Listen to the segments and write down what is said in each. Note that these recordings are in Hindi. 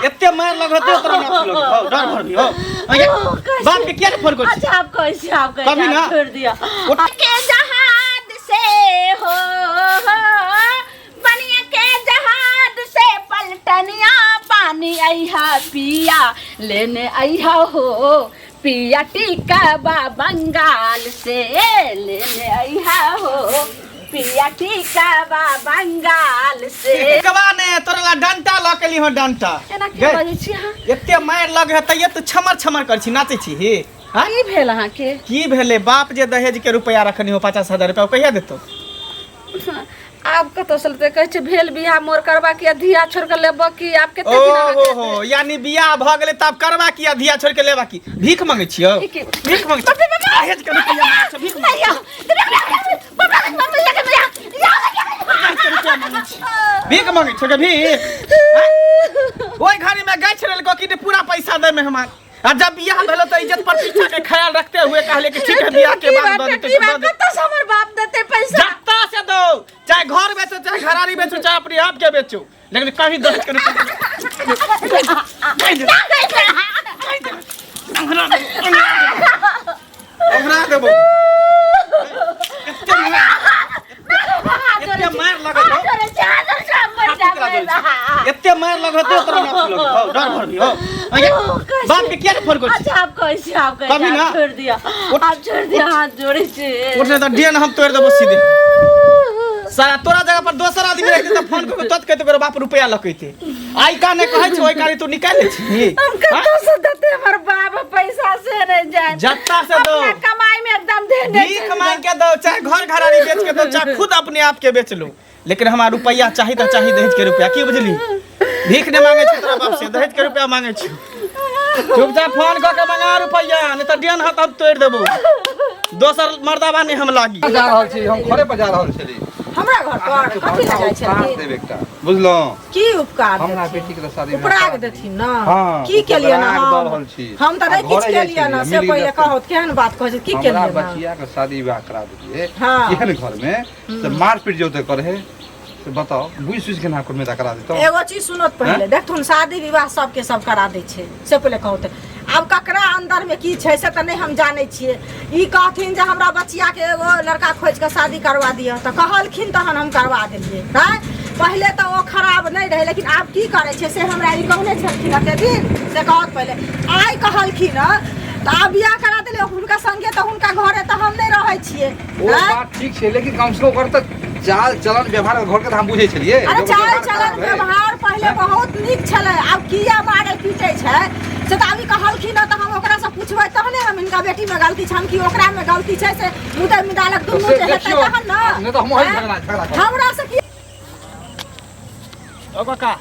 इतने मार लगते उतना ना लोग डर भर भी हो बाप के क्या फोन कर अच्छा आप कैसे कभी ना छोड़ दिया के जहाज से हो बनिया के जहाज से पलटनिया पानी आइहा पिया लेने आइहा हो पिया टीका बा बंगाल से लेने आइहा हो पिया टीका बा बंगाल से कबाने तोरा डंटा ल के लिहो डंटा एना के बजै छी हां एते मार लग है त ये तो छमर कर छी नाचै छी हे की भेल अहाँ के की भेले बाप जे दहेज के रुपया रखनी हो 50,000 रुपया कहिया देतो आप कत चलते कह छे भेल बियाह मोर करबा के धिया छोड़ के लेब की आप केते दिन आगे हो यानी बियाह भ गेले तब करबा की धिया छोड़ के लेबा की भीख मांगे छियो भीख मांगे दहेज के रुपया मांगे छी भीख मांगे छोटे भी ओई घड़ी में गछ रेल को की पूरा पैसा दे मेहमान और जब बियाह भेलो तो इज्जत प्रतिष्ठा के ख्याल रखते हुए कहले कि ठीक है बियाह के बाद दे देते कत हमर बाप देते पैसा जत्ता से दो चाहे घर बेचो चाहे घरारी बेचो चाहे अपने आप के बेचो लेकिन कभी दहेज के अंगरा देबो इतने मार लगते उतना ना लोग डर भर भी हो बाप के क्या फोन कर अच्छा आप कैसे कभी ना छोड़ दिया आप छोड़ दिया हाथ जोड़े छे उठने तो डेन हम तोड़ देबो सीधे सारा तोरा जगह पर दोसर आदमी रहते तो फोन करके तत कहते बाप रुपया लकैते आई का ने कहै छ ओई कारी तू निकाल ले छी हम कतो से देते हमर बाप पैसा से नहीं जाए जत्ता से दो कमाई में एकदम दे दे भीख मांग के दो चाहे घर घरारी बेच के दो चाहे खुद अपने आप के बेच लो लेकिन हमारा रुपया चाहिए तो चाहिए दहेज के रुपया की बुझली भीख ने मांगे छ तोरा बाप से दहेज के रुपया मांगे छ चुपचाप फोन क के मंगा रुपया नहीं तो डेन हाथ अब तोड़ देबो दोसर मर्दावा नहीं हम लागी जा रहल छी हम घरे पर जा रहल छी हमरा घर पर कथि लगा छै देब एकटा बुझलो की उपकार हमरा बेटी के शादी में उपराग देथिन ना हाँ, की के लिए ना उपराग दऽ रहल छी। हम त नहीं किछ के लिए ना से पहिले कहत केहन बात कहै छै की के हमरा लिए ना बचिया के शादी विवाह करा दिए हाँ। केहन घर में से मारपीट जोते करे से बताओ बुझ सुझ के ना कोन में करा देतो एगो चीज सुनत पहिले देखथुन शादी विवाह सबके सब करा दै छै से पहिले कहत अब ककरा अंदर में की छै से त नहीं हम जानै छियै ई कहथिन जे हमरा बचिया के एगो लड़का खोज के शादी करवा दिया त कहलखिन तहन हम करवा देलियै हैं पहिले तो वो खराब नहीं रहे लेकिन आप की करे छे से हमरा ई कहने छलखिन अते दिन से कहत पहिले आइ कहलखिन त आब बियाह करा देले हुनका संगे त हुनका घरे त हम नहीं रहै छियै ओ बात ठीक छै लेकिन कम से कम ओकर त चाल चलन व्यवहार घर के हम बुझै छलिए अरे चाल चलन व्यवहार पहिले बहुत नीक छले अब किया मारे पीटे छै से त अभी कहलखिन त हम ओकरा से पूछबै तहने हम इनका बेटी में गलती छै हम की ओकरा में गलती छै से मुदे मिदालक दुनू जे हेतै तहन ना नहीं तो हम वही झगड़ा हमरा से की ओ काका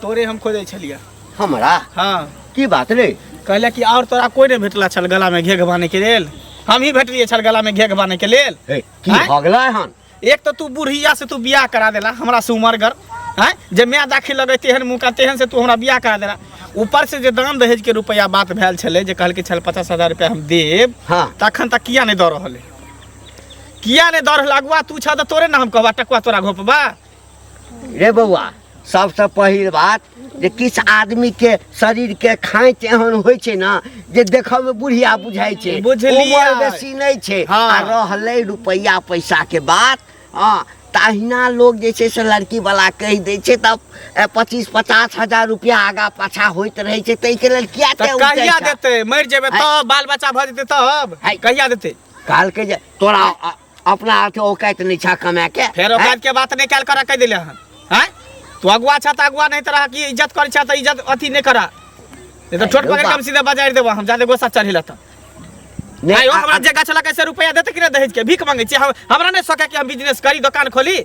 तोरे हम खोजै छलिया हमरा हां की बात रे कहले कि और तोरा कोई नहीं भेटला छल गला में घेघ बाने के लेल हम ही भेटलिए छल गला में घेघ बाने के लेल की भ गेलै हन एक तो तू बुढ़िया से तू बियाह करा देला हमरा से उमरगर हैं जे मैं दाखिल लगे तेहन मुका तेहन से तू हमरा बियाह करा देला ऊपर से जे दाम दहेज के रुपया बात भेल छले जे कहल के छल 50,000 रुपया हम देब हां तखन तक किया नहीं द रहले किया नहीं द रहल अगुआ तू छ त तोरे ना हम कहबा टकुआ तोरा घोपबा रे बउआ सबसे पहिल बात जे किस आदमी के शरीर के खाँच एहन होइ छै ना जे देखै में बुढ़िया बुझाइ छै उमर बेसी नहीं छै आ रहलै रुपया पैसा के बात हां तहिना लोग जे छै से लड़की वाला कह दै छै तब 25-50 हजार रुपया आगा पाछा होइत रहे छै तै के लेल किया ते कहिया देते मर जेबे तब बाल बच्चा भ जेते तब कहिया देते काल के जे तोरा अपना हाथ औकात नहीं छा कमा के फेर औकात के बात नहीं काल करा कह देले हन हैं तू अगुआ छ त अगुआ नहीं तरह की इज्जत कर छ त इज्जत अथी नहीं करा नहीं तो छोट पकड़ के हम सीधे बाजार देबो हम जादे गोसा चढ़िला त नहीं हमरा जगह चला कैसे रुपया देते कि दहेज के भीख मांगे छी हमरा नहीं सके कि हम बिजनेस करी दुकान खोली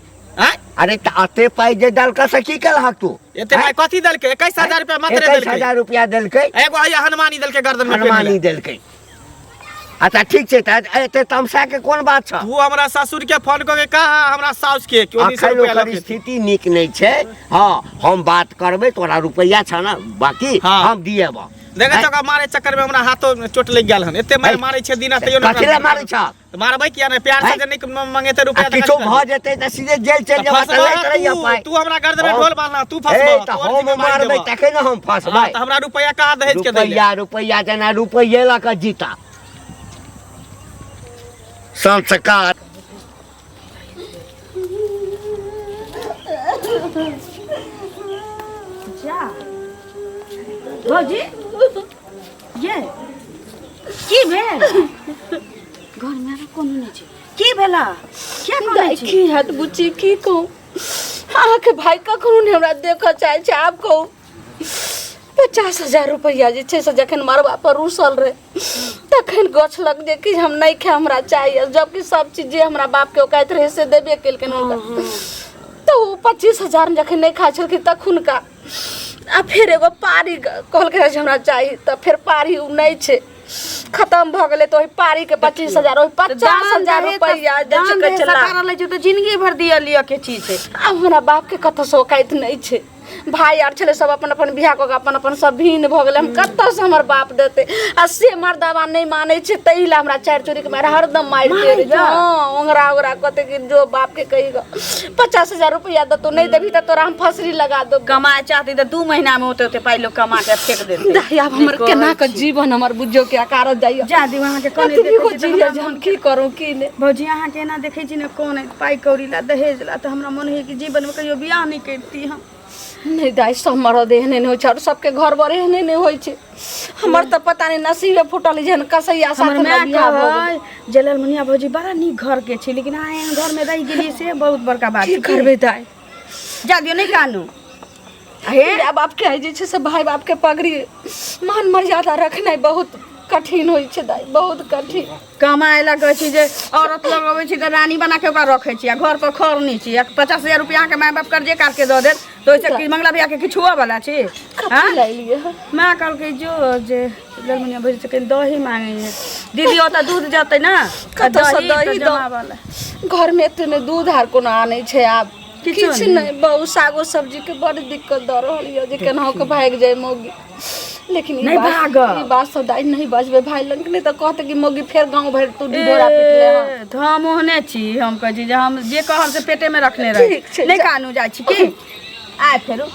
हैं अरे त अते पाई जे दल का सकी कल हक तू एते पाई कथी दल के 21000 रुपया मात्र दल के 21000 रुपया दल के एगो है हनुमानी दल के गर्दन में हनुमानी दल के अच्छा ठीक छै त एते तमसा के कोन बात छ तू हमरा ससुर के फोन क के कहा हमरा साउस के क्यों नहीं रुपया लगे स्थिति नीक नहीं छै हां हम बात करबे तोरा रुपया छ ना बाकी हम दिएब देखै छका मारे चक्कर में हमरा हाथो चोट लग गेल हन एते मार मारै छै दिना तैयो कथि मारै छ त मारबै किया नै प्यार से जे नै मंगेते रुपया किछो भ जेतै त सीधे जेल चल जेबा त लैत रहिया पाई तू हमरा गर्दन में ढोल बांधना तू फसबा त हम मारबै तखे न हम फसबै त हमरा रुपया कहा दहेज के दै रुपया जना रुपये ला के जीता संस्कार जा भौजी ये की भेल घर में कोनो नहीं छै की भेला क्या कहै छी की हाथ बुच्ची की कहूँ अहाँ के भाई कखनो नहीं हमरा देखऽ चाहे छै आब कहूँ 50,000 रुपया जे छै से जखन मरबा पर रूसल रहे तखन गछ लग जे कि हम नहीं खाए हमरा चाहिए जबकि सब चीज जे हमरा बाप के औकात रहे से देबे केलकन तो 25,000 जखन नहीं खाए छलखिन तखन का आ फिर एगो पारी कहलकै जे हमरा चाहिए त फिर पारी उ नहीं छै खत्म भ गेलै तो पारी के 25,000 ओहि 50,000 रुपया दे के चला सरकार लै छै त जिंदगी भर दिया लिया के चीज छै अब हमरा बाप के कत से औकात नहीं छै भाई आर छले सब अपन अपन बियाह क अपन अपन सब भिन्न भ गेले हम कत से हमर बाप देते आ से मर्दावा नहीं माने छै तई ला हमरा चार चोरी के मारे हरदम मारते रहे हां ओंगरा ओंगरा कहते कि जो बाप के कही ग 50,000 रुपया द तो नहीं देबी त तोरा हम फसरी लगा दो कमाए चाहती त 2 महीना में होते पाई लोग कमा के फेंक देते दाई अब हमर केना के जीवन हमर बुझो के आकार जाइए जा दी वहां के कने देखो जीवन जे हम की करू की ने भौजी अहाँ के एना देखै छी ने कोन पाई कौड़ी ला दहेज ला त हमरा मन है कि जीवन में कहियो बियाह नहीं करती हम नहीं दाई सब मरद एहने नहीं होइ छै और सबके घर बर एहने नहीं होइ छै हमर त पता नहीं नसीबे फुटल जेहन कसैया साथ में बियाह भ गेल जलाल मुनिया भौजी बड़ा नीक घर के छी लेकिन आए घर में रह गेली से बहुत बड़का बात की करबे दाई जा दियो नहीं कानू हे बाप के जे छै से भाई बाप के पगड़ी मान मर्यादा रखनाइ बहुत कठिन होइ छै दाई बहुत कठिन कमाए ला कहै छी जे औरत लोग अबै छी त रानी बना के ओकरा रखै छी आ घर पर खर नहीं छी 50,000 रुपया के माय बाप कर्जे काट के द देत तो ऐसे कि मंगला बियाह के किछुआ वाला छी हां ले लिए मां कहल के जो जे ललमुनिया भौजी से कहीं दही मांगे है दीदी ओता दूध जतै ना दही जमा वाला घर में इतने दूध हार कोनो आनै छै आब किछ नहीं बहु सागो सब्जी के बड़ दिक्कत द रहल ये जे केना के भाग जाय मौगी लेकिन नहीं भाग ई बात सब दाई नहीं बजबे भाई लंग नहीं त कहते कि मौगी फेर गांव भर तू डोरा पिटले हम हम ओहने छी हम कह छी जे हम जे कहब से पेटे में रखने रहे नहीं कानू जाय छी की आय फेरो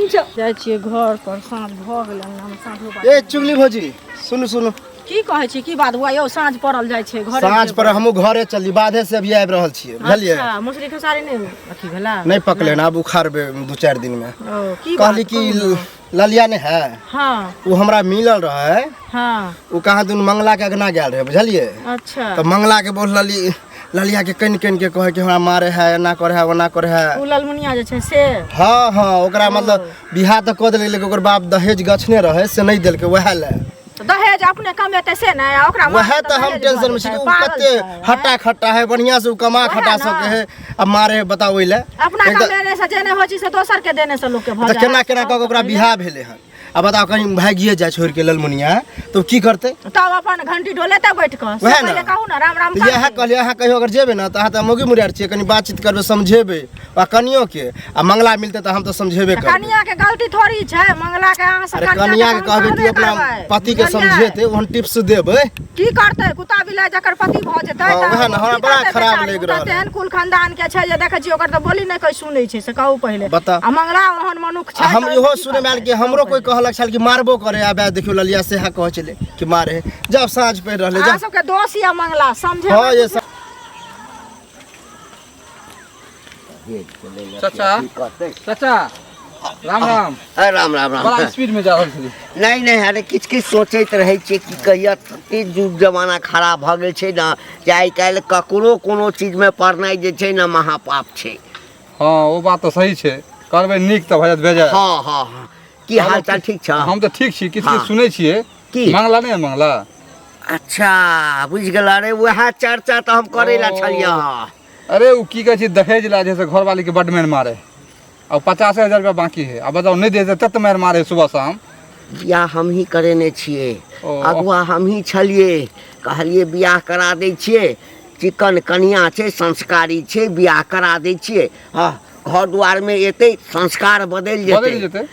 जाय छी घर पर साँझ भ गेल हम साँझो ए चुगली भौजी सुनु सुनु की कहै छी की बात हुआ यौ साँझ पड़ल जाय छै घर साँझ पर हमहू घरे चली बाधे से अभी आबि रहल छियै बुझलियै अच्छा मुसरी खसारी नहीं अथी भेला नहीं पकले ना अब उखाड़बे 2-4 दिन में की कहली कि ललिया ने है हां वो हमरा मिलल रहे हां वो कहाँ दिन मंगला के अगना गेल रहे बुझलियै अच्छा तो मंगला के बोल ललिया के कन के कहे कि हमरा मारे है ना करे है ओना करे है उ ललमुनिया जे छै से हाँ हाँ ओकरा मतलब बियाह तो कऽ देलकै लेकिन ओकर बाप दहेज गछने रहे से नहीं देलकै वएह ले दहेज अपने कमेते से ना ओकरा वह तो हम टेंशन में छी उ कते हट्टा खट्टा है बढ़िया से उ कमा खटा सके है अब मारे है बताओ ओइले अपना कमेने से जेने होइ छी से दोसर के देने से लोग के भ तो केना केना कऽ ओकरा बियाह भेले है अब बताओ कहीं भागिए जाए छोड़ के ललमुनिया तो की करते तब अपन घंटी डोलेते बैठ के वह पहले कहू ना राम राम यह कहलिए अहाँ कहियो अगर जेबे ना तो अहाँ तो मोगी मुरियार छियै कनी बातचीत करबे समझेबे आ कनियो के आ मंगला मिलते तो हम तो समझेबे करबे कनिया के गलती थोड़ी छै मंगला के अहाँ से अरे कनिया के कहबे कि अपना पति के समझेते ओहन टिप्स देबे की करते कुत्ता बिलाइ जकर पति भ जेतै वह ना हमरा बड़ा खराब लग रहल तेहन कुल खानदान के छै जे देखै छी ओकर तो बोली नहीं कोई सुनै छै से कहू पहले बता आ मंगला ओहन मनुख छै हम इहो सुने में आयल कि हमरो कोई कहलक छल कि मारबो करे आबे देखियो ललिया से हा कह चले कि मारे जब साँझ पे रहले अहाँ जब सबके दोष या मंगला समझे हां ये सब चाचा चाचा राम राम अरे राम राम राम बड़ा स्पीड में जा रहल छली नहीं नहीं अरे किछ किछ सोचैत रहै छियै कि कहिया तते जुग जमाना खराब भ गेल छै ना जे आइ काल्हि ककरो कोनो चीज में पढ़नाइ जे छै ना महापाप छै हां वो बात तो सही छै करबे नीक त भजत भेजा हाँ हाँ हाँ की हाल चाल ठीक छ हम तो ठीक छी किछ हाँ। किछ सुनै छियै की मंगला नहीं मंगला अच्छा बुझ गेल अरे वह चर्चा तो हम करे ला छलियै अरे वो की कहै छै दहेज ला जैसे घर वाली के बड मार मारे अब 50,000 रुपया बाकी है अब बताओ नहीं दे तब मार मारे सुबह शाम बियाह हम ही करेने छियै ओ। अगुआ हम ही छलियै कहलियै बियाह करा दै छियै चिकन कनिया छै संस्कारी छै बियाह करा दै छियै हाँ घर द्वार में एते संस्कार बदल बदल जेतै जेतै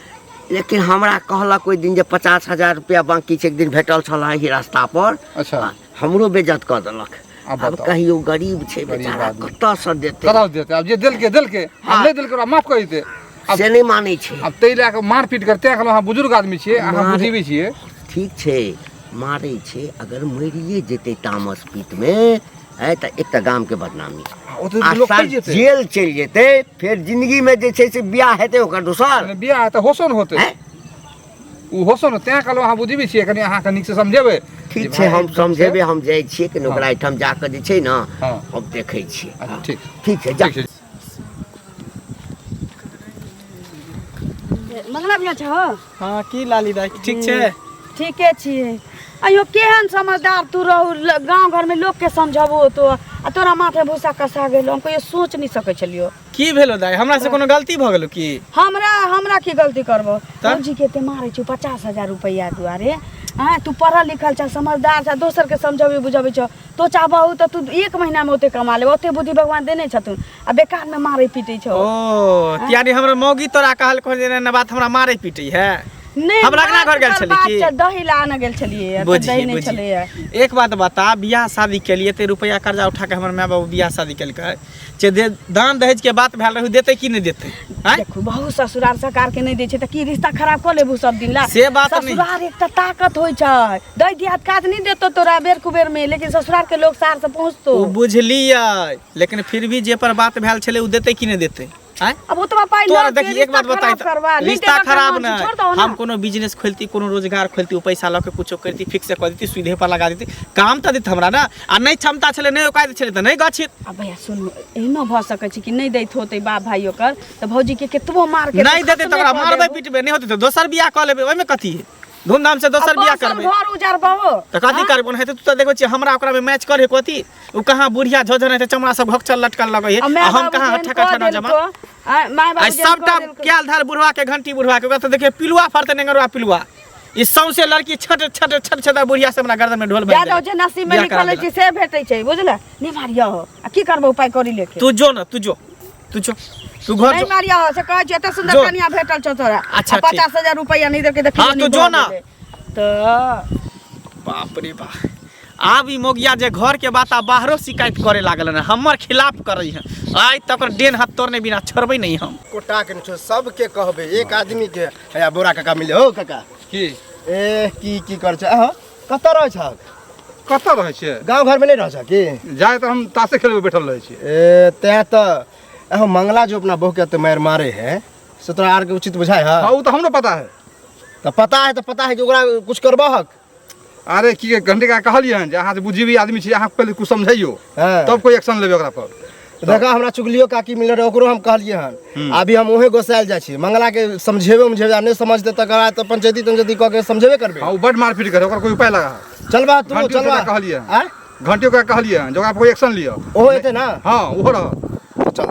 लेकिन हमरा कहलक ओहि दिन जे 50,000 रुपया बाकी छै, एक दिन भेटल छल ही रास्ता पर। अच्छा हमरो बेइज्जत कऽ देलक। अब अब बताओ। कहियो गरीब छै बेचारा, आदमी। कतऽ से देतै? करा देते अब जे दिल के हाँ। हम नहीं दिल के माफ कर देते अब से नहीं मानै छै। अब तै लए के मारपीट करते कहलो अहाँ बुजुर्ग आदमी छियै, अहाँ मार- बुझिबे छियै। ठीक छै, मारै छै, अगर मरिए जेतै तामस पीत में है तऽ एक तऽ गाम के बदनामी, ओ तो आ लोग साल कहि जेतै जेल चलि जेतै, फेर जिंदगी में जे छै से बियाह हेतै ओकर दोसर। बियाह है तऽ होसो न होते हैं? उ होसो न तैं कहलो अहाँ बुझिबे छियै, कनी अहाँ कनिक से समझेबै। ठीक जे छै, भाई हम एकदम से- समझेबै, हम जाइ छियै कि ओकरा हाँ। एहिठाम जाकऽ जे छै ने हाँ। हम देखै छियै। अच्छा, ठीक ठीक छै, जा। ठीक छै। मंगला बिया छह हाँ की लाली दाई ठीक छै? ठीके छियै। अयो केहन समझदार तू रहू, गांव घर में लोग के समझाबो तो आ तोरा माथे भूसा कसा गेलो, हम कहियो सोच नहीं सकै छलियो। की भेलो दाई, हमरा से कोनो गलती भ गेलो की? हमरा की गलती करबो? तब? फौजी के ते मारे छु 50,000 रुपया दुआरे। हाँ तू पढ़ल लिखल छ, समझदार छ, दोसर के समझाबे बुझाबे छ, तो चाहबहु त तू 1 महीना में ओते कमा ले, ओते बुद्धि भगवान देने छथुन आ बेकार में मारे पीटे छ। ओ त्यारी हमर मौगी तोरा कहल को जे न बात हमरा मारे पीटे है। नहीं हमरा अंगना घर गेल छली की? दही लान गेल छलिए, बुझी दही नहीं बुझी छलिए। एक बात बता, बियाह शादी के लिए ते रुपया कर्जा उठा के हमर माय बाबू बियाह शादी केलकै, जे दान दहेज के बात भेल रहू, देते कि नहीं देते? हैं? देखो बहु ससुराल सरकार के नहीं दै छै त की रिश्ता खराब कर लेबू सब दिन ला? से बात नहीं। ससुराल एक त ताकत होय छै, दई दियात काज नहीं देतो तोरा बेर कुबेर में, लेकिन ससुराल के लोग सार से पहुंचतो। उ बुझलियै, लेकिन फिर भी जे पर बात भेल छले उ देते कि नहीं देते? हैं? अब ओतबा पाई तोरा लोग के देखी एक बात रिश्ता बताई, खराब करवा, नहीं रिश्ता देबा खराब करवा, ना, छोड़ दो ना। हम कोनो बिजनेस खोलती, कोनो रोजगार खोलती, उ पैसा लके कुछो करती, फिक्स कर देती, सुधे पर लगा देती, काम त देत हमरा ना। आ नहीं क्षमता छले, नहीं औकात छले त नहीं गछित। अब भैया सुन, एहनो भ सकै छै कि नहीं दैत होते बाप भाई ओकर त भौजी के केतबो मार के नहीं देते त ओकरा मारबे पीटबे, नहीं होते त दोसर बियाह क लेबे, ओइ में कथी है? धूमधाम से दोसर बियाह करबे घर उजार बाबू त कथी करबे? नहीं तू त देखो छी हमरा ओकरा में मैच करे कथी? उ कहां बुढ़िया झझन है, चमड़ा सब घोकचल लटकल लगे है, आ हम कहां हट्ठा कट्ठा न जमा। माय बाबू आ सबटा क्याल धार बुढ़वा के घंटी बुढ़वा के, ओकरा त देखिए पिलुआ फरते नेगरवा पिलुआ, ई सौंसे लड़की छट छट छट छट बुढ़िया से हमरा गर्दन में ढोल बजा ज्यादा जे नसीब में लिखल छै से भेटै छै, बुझले? नहीं मारिया हो, आ की करबो उपाय करी लेके? तू जो न, तू जो तू घर नहीं जो। मारिया हो से कहै छै एते सुंदर जो। कन्या भेटल छ तोरा, अच्छा, 50,000 रुपया नहीं देके देखियो। हाँ, तू जो ना। तो बाप रे बाप, आब ई मोगिया जे घर के बात आ बाहरो शिकायत करे लागल न, हमर खिलाफ करई है। आज तक डेन हाथ तोड़ने बिना छोड़बै नहीं हम। कोटा के छो सबके कहबे, एक आदमी के या बोरा काका मिले हो काका की ए की कर छ? अह कत रह छ? कतऽ रहै छियै? गांव घर में नहीं रह छ की? जाए तऽ हम तासे खेलबे बैठल रहै छियै। ए ते त एहो मंगला जो अपना बहू के तो मार मारे है, से तोरा आर के उचित बुझाय है? हाँ उ तऽ हमरो पता है। तो पता है कि ओकरा कुछ करबहक। अरे की घंटे का कहलिए हन जे अहाँ से बुझिबी आदमी छी, अहाँ पहले कुछ समझाइयो हाँ। तब कोई एक्शन लेबे ओकरा पर। देखा हमरा चुगलियो काकी मिल रहे, ओकरो हम कहलिए हन, अभी हम ओहे गोसाइल जाइ छी, मंगला के समझेबे आ नहीं समझते तकरा तो पंचायती कह के समझेबे करबे। हाँ उ बड मारपीट करे, ओकर कोई उपाय लगा। चलबा तू घंटियो चलबा का कहलिए आ घंटियो का कहलिए हन जे ओकरा पर कोई एक्शन लियो। ओहो एते ना? हाँ ओहो रह। तो चल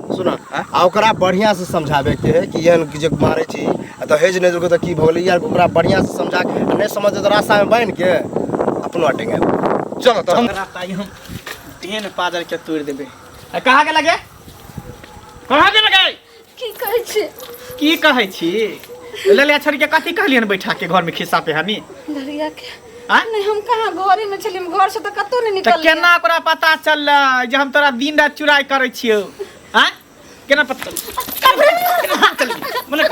सुना, आ ओकरा बढ़िया से समझावे के है कि एहन जे मारे छी दहेज नहीं देलको तो की भगले यार, ओकरा बढ़िया से समझा के नहीं समझते तो रास्ता में बांध के अपनो हटेंगे। चलो तो हम हम डेन पाजर के तोड़ देबे। आ कहाँ के लगे? कहाँ के लगे? की कहै छै? की कहै छी? ललिया छोरी के कथी कहलियन बैठा के घर में खिस्सा पे हमी? लड़िया के आ? नहीं हम कहाँ घरे में छलिए, घर से तो कतो नहीं त निकल। केना ओकरा पता चललै जे हम तोरा दिन रात चुराई करै छियौ? हैं? केना पता चल? मने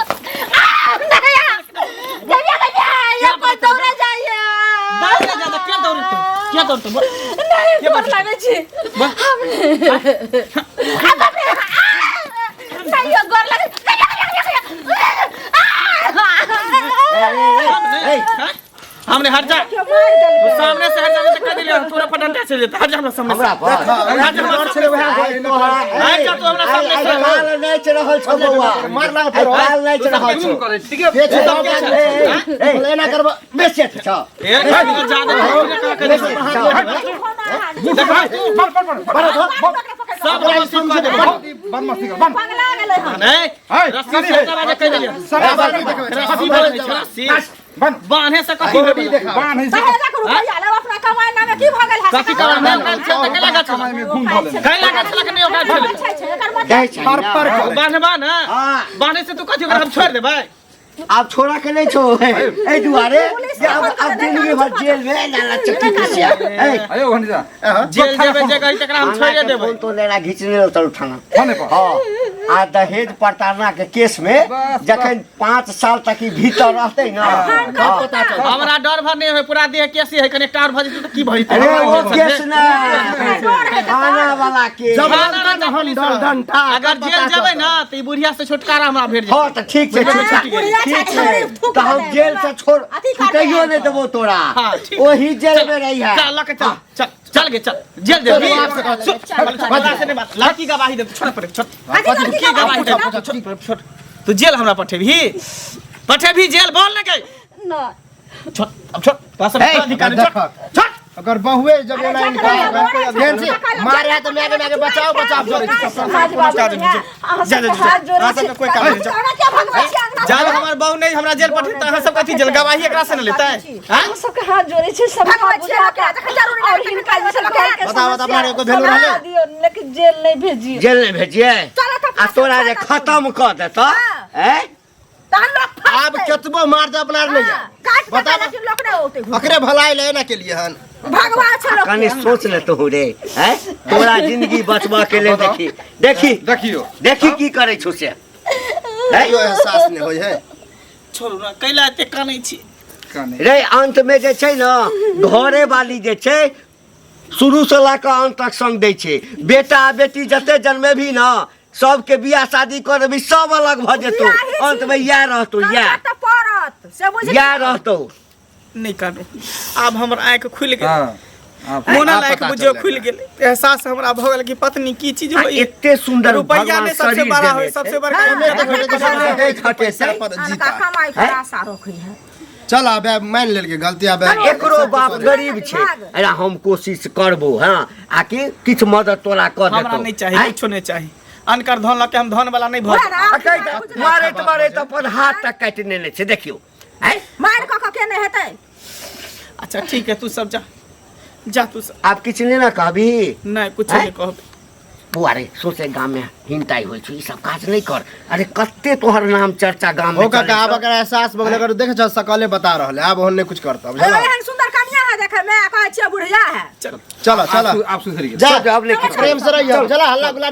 या कोई दौड़े जाइए। दाई ले जा, क्या दौड़ तू? क्या दौड़ तू? नहीं के डर बात? लागे छै हमने। नहीं डर लागे। हमने हट जा, तू सामने से हट जा, तो कह दिलियो तोरा पर डंडा चल जेता। हट जा हमरा सामने से। हट जा हमरा सामने से। हट जा तू हमरा सामने से। काल नहीं चल रहल छ बउआ, मारला फेर काल नहीं चल रहल छ। करे ठीक है। के छ लेना करब बेसे छ। ए जा दे देख भाई सब लोग समझ दे बदमाशी कर बंद। पगला गेलै हम। नहीं रस्सी से दरवाजा कह दिलियो। रस्सी बांध रस्सी बांधे से कथी होबे? बांध है दहेज के रुपया ले अपना कमाई नामे की भ गेल है? कथी करब? मैं काल से तक लगा छ। समय में घूम भले कहीं लगा छ लग नहीं होगा चले। छै एकर मतलब जाइ छ पर बांधबा ना, बांधे से तू कथी कर हम छोड़ देबै? आप छोड़ा के नहीं छो ए दुआरे जे अब जिंदगी भर जेल में ना चट्टी पिसिया अरे भंडीजा जेल जेबे जे कही तकरा हम छोड़े देबै फोन तो लेना घिचने उतर थाना थाने पर हां आ दहेज प्रताड़ना के केस में जखन 5 साल तक ही भीतर रहते ना पता चल हमरा डर भर नहीं है पूरा देह केस है कने टार भ जेतै त की भइतै अरे वो केस ना थाना वाला के अगर जेल जेबै ना त ई बुढ़िया से छुटकारा हमरा भेट हां तो ठीक छै ठीक छै तो हम जेल से छोड़ कहियो नहीं देबो तोरा वही जेल में रही है चल चल चल चल गे चल जेल दे बता से नहीं बात लड़की गवाही दे छोड़ पड़े छोड़ की गवाही दे छोड़ तू जेल हमरा पठेभी जेल बोल न के ना छोड़ अब छोड़ पास अधिकारी छोड़ छोड़ अगर बहुए जब बोला इनका ध्यान से मारे है तो मैगे मैगे बचाओ बचाओ जोरे जा कोई काम नहीं जब हमार बहू नहीं हमरा जेल पठेता है सब कथि जेल गवाही एकरा से न लेता है हम सबके हाथ जोड़े छे सब बुझा के और इनका जैसे कह के बता मारे को भेलू रहले लेकिन जेल नहीं भेजिए जेल नहीं भेजिए आ तोरा जे खत्म कर देता हैं आप केतबो मार दे अपना नहीं बता अकरे भलाई लेना के लिए हन भगवान से लोग कनी सोच ले तो रे हैं तोरा जिंदगी बचबा के लिए देखी की करे छो से यो एहसास नहीं होय है छोड़ू ना कैला एते कानै छी रे अंत में जे छै ना घरे वाली जे छै शुरू से लाकर अंत तक संग दै छै बेटा बेटी जते जन्मे भी ना सबके बियाह शादी कर भी सब अलग भ जेतो अंत में या रहतो या रहतो नहीं कानू अब हमर आंख खुल गेल मोना लायक बुझो खुल गेल एहसास हमरा भ गेल कि पत्नी की चीज होय इतने सुंदर रुपया ने सबसे बड़ा होय सबसे बड़का खटे सर पर जीता कमाई का आशा रखी है चल आबे मान लेल के गलती आबे एकरो बाप गरीब छै अरे हम कोशिश करबो हां आकि किछ मदद तोरा कर देतो हमरा नहीं चाहिए कुछ नहीं चाहिए अनकर धन लके हम धन वाला नहीं भर मारे तो अपन हाथ तक काटने ले छै देखियो हैं मार क के नहीं हेतै अच्छा ठीक है तू सब जा तू सब आप किछ नहीं ना कहबी नहीं कुछ नहीं कहब बुआरे सोचे गांव में हिंताई होय छै ई सब काज नहीं कर अरे कत्ते तोहर नाम चर्चा गांव में हो का अब अगर एहसास बगल कर देख छ सकले बता रहले अब होने कुछ करता बुझला एहन सुंदर कन्या है देखे मैं कहै छियै बुढ़िया है चलो चलो आप सुधर गए जा अब प्रेम से रहियो चला हल्ला गुला